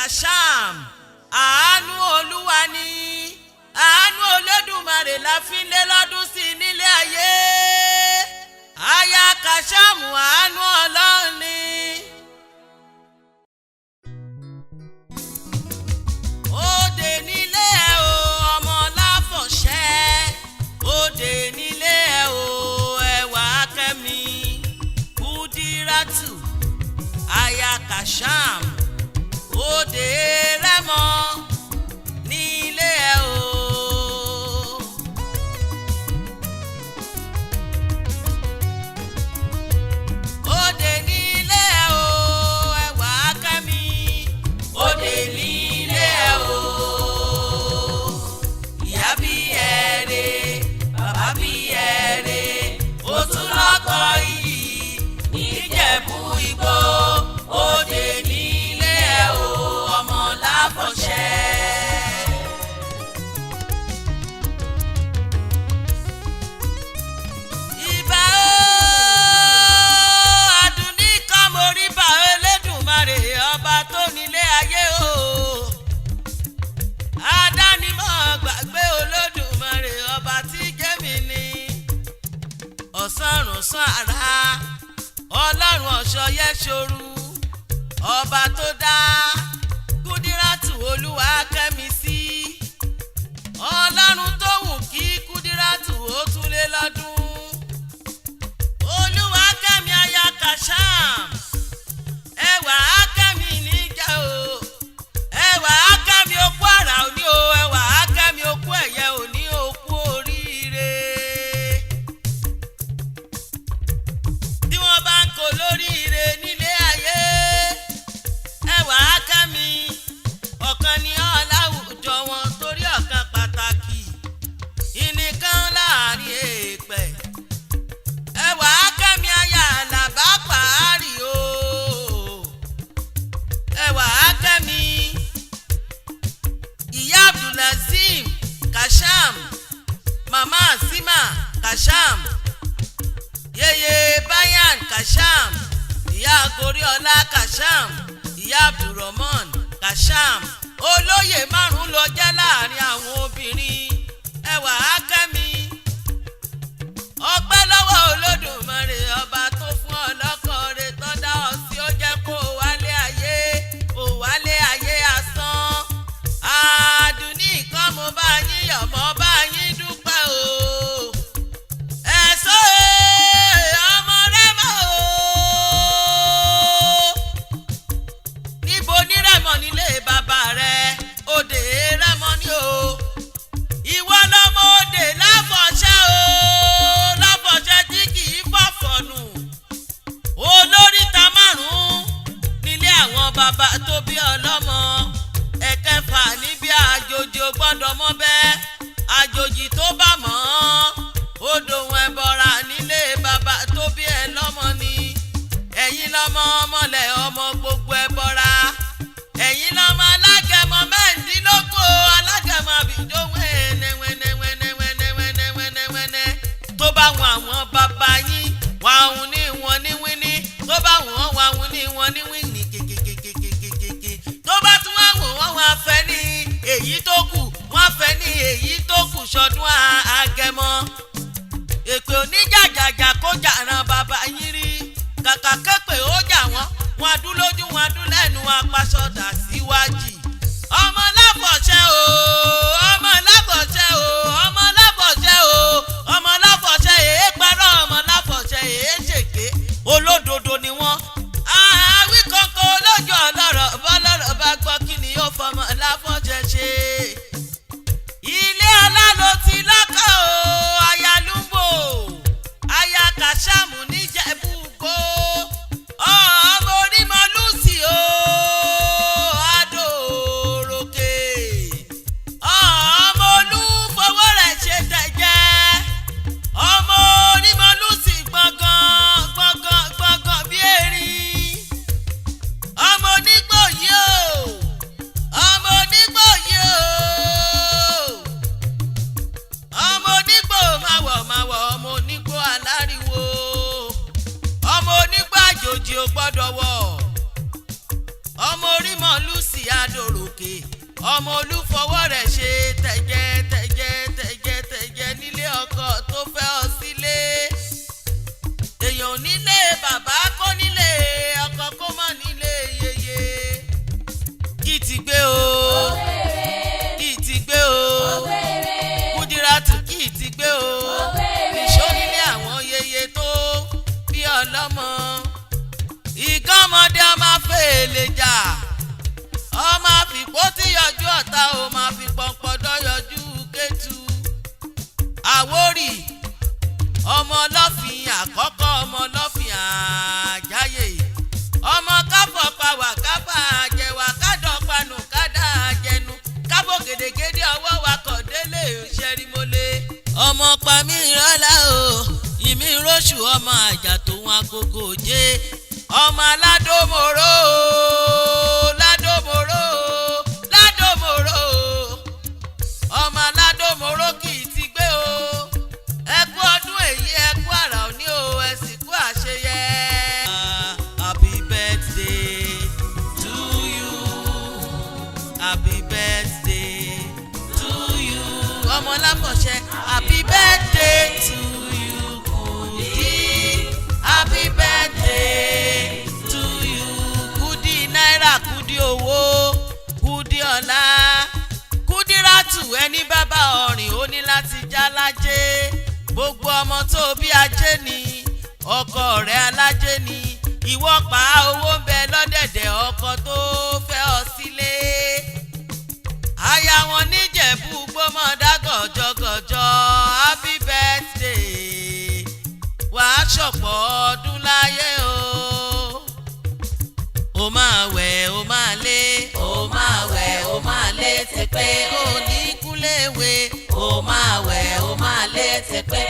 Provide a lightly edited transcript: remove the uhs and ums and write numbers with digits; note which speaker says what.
Speaker 1: kasham àánú Olúwa ni àánú Olódùmarè la fi lé lọ́dún sí nílé ayé aya kasham àánú Ọlọ́run ni. Òde nílé ẹ o ọmọ láfọ̀ṣẹ́ òde nílé ẹ o ẹwà Kẹ́mi Kúdírátù aya kasham òde Rẹ́mọ nílé ẹ o. Òde nílé ẹ o ẹwà Kẹ́mi òde nílé ẹ o. Ìyá bí ẹ̀rẹ̀ bàbá bí ẹ̀rẹ̀ ó tún lọ́kọ iyì ní Ìjẹ̀bú Ìgbò òde nílé ẹ o ọmọ láfọ̀ṣẹ́. Ìbà o àdùnní kan mo rí bá Elédùmarè ọba tó nílé ayé o. Adánimọ̀ gbàgbé Olódùmarè ọba tí jẹ́mi ni. Ọ̀sánrùnsán àrá Ọlọ́run ọ̀ṣọ́yẹ́ ṣoru ọba tó dá Kúdírátù Olúwa Kẹ́mi sí. Ọlọ́run tó wù kí Kúdírátù ó tún lé lọ́dún. Olúwa Kẹ́mi aya kasham ẹwà Kẹ́mi níjà o ẹwà Kẹ́mi okú àrà òní o ẹwà Kẹ́mi okú ẹ̀yẹ òní okú oríire. Tí wọ́n bá ń kó lóríire nílé ayé ẹwà Kẹ́mi ọ̀kan ní ọ̀làwùjọ wọn torí ọ̀kan pàtàkì ìnìkan láàrin èèpẹ̀. Ẹwà Kẹ́mi aya Àlàbá pàárì o ẹwà Kẹ́mi ìyá Abdulazim kasham mama Sima kasham yeye Bayan kasham ìyá Goriola kasham ìyá Abdulrahman kasham olóyè márùn ló jẹ́ láàrin àwọn obìnrin. Ẹwà Kẹ́mi ọpẹ́ lọ́wọ́ Olódùmarè ọba tó fún ọ lọ́kọ rẹ̀ tó dá ọ sí ó jẹ́ kó o wálé ayé asán. Àdùnní kan mo bá yín yọ̀ mọ́ bá yín dúpẹ́ o. Ẹ̀sọ́ ọmọ Rẹ́mọ o. Níbo ní Rẹ́mọ nílé bàbá rẹ̀ òde Rẹ́mọ ni o. Ìwọ lọmọ òde láfọ̀ṣẹ́ o láfọ̀ṣẹ́ tí kì í fọ̀fọ̀nù. Olóríta márùn-ún nílé àwọn bàbá tó bí ọlọ́mọ. Ẹ̀kẹfà níbi àjòjì ò gbọ́dọ̀ mọ́ bẹ́ẹ̀ àjòjì tó bá mọ́ odò wọn ẹ̀bọ̀ra nílé bàbá tó bí ẹ lọ́mọ ni. Ẹ̀yin lọ́mọ ọmọlẹ̀ ọmọ gbogbo ẹ̀bọ̀ra. Ẹ̀yin lọ́mọ alágẹmọ mẹ́rìndínlógún alágẹmọ àbíjó wẹ́nẹ́wẹ́nẹ́wẹ́nẹ́wẹ́nẹ́wẹ́nẹ́ tó bá wọn àwọn bàbá yín wọn àwọn ní wọn ní wíní tó bá wọn wọn àwọn ní wọn ní wíní kékékékékékéké tó bá tún wọn wọn wọn afẹ́ ní èyí tó kù wọn afẹ́ ní èyí tó kù sọdún Agẹmọ. Èpè oníjàjàjà kó jàrán bàbá yín rí kàkà kẹ́pẹ́ ó jà wọ́n wọn adún lójú wọn adún lẹ́nu apasọ̀dà síwájú. Ọmọ láfọ̀ṣẹ́ o ọmọ láfọ̀ṣẹ́ o ọmọ láfọ̀ṣẹ́ o ọmọ láfọ̀ṣẹ́ èé parọ́ ọmọ láfọ̀ṣẹ́ èé ṣèké olódodo ni wọ́n. Àwí kankan olójú ọlọ́rọ̀ bọ́lọ́rọ̀ bá gbọ́ kí ni yóò fọmọ láfọ̀ṣẹ́ ṣe. Ilé ọlá ló ti lọ́kọ̀ o aya Lumbo aya kasham níjẹ̀bú Ìgbò ọmọ orímọ Lucy o adòròkè ọmọ olúfowó rẹ̀ ṣe tẹ̀jẹ́ ọmọ orímọ Lucy gbọ̀ngàn bí erin ọmọ onígbò yìí o ọmọ onígbò yìí o ọmọ onígbò máwọ̀ ọmọ onígbò aláriwo ọmọ onígbò àjòjì ò gbọ́dọ̀ wọ̀ ọmọ orímọ Lucy adò ọmọ olúfọwọ́ rẹ̀ ṣe tẹ̀jẹ̀ nílé ọkọ tó fẹ́ ọ sílé. èèyàn nílé bàbá kó nílé ọkọ kó mọ̀ nílé yeye. kì í ti gbé o kì í ti gbé o Kúdírátù kì í ti gbé o ìṣó nílé àwọn yeye tó bí ọlọ́mọ. ìgànmọ́dé ọmọ fèlè jà ọmọ àfìpó tí yọjú ọ̀tá o máa fi pọ̀npọ̀dọ̀ yọjú kẹ́tù. Àwórì ọmọ ọlọ́fin àkọ́kọ́ ọmọ ọlọ́fin àjáyè ọmọ káfọ̀ pàwà káfà àjẹwà kádọ̀panù kádà àjẹnu kábò gèdègèdè ọwọ́ wa kọ̀ délé ṣẹ́rímọ́lé. ọmọ pàmí ìrọ́lá o ìmí róṣù ọmọ àjà tòun agogo òjé ọmọ aládòmòrò ọmọ aládòmòrò kì í ti gbé o. ẹ kú ọdún èyí ẹ kú àrà òní o ẹ sì kú àṣeyẹ. happy birthday to you happy birthday to you ọmọ láfọ̀ṣẹ́ happy birthday to you Kudi happy birthday to you Kudi náírà Kudi owó Kudi ọlá. Kúdírátù ẹni bàbá ọ̀rìn ó ní láti já lájé gbogbo ọmọ tó bí ajé ni ọkọ rẹ̀ alájé ni ìwọ pa owó ń bẹ lọ́dẹ̀dẹ̀ ọkọ tó fẹ́ ọ sílé. aya wọn níjẹ̀bú gbọ́mọdá gọ̀jọ̀gọ̀jọ̀ happy birthday wàá ṣọ̀pọ̀ ọdún láyé o. ó máa wẹ̀ ó máa lé ó máa wẹ̀ ó máa lé ti pé ó ní kúléwé ó máa wẹ̀ ó máa lé ti pé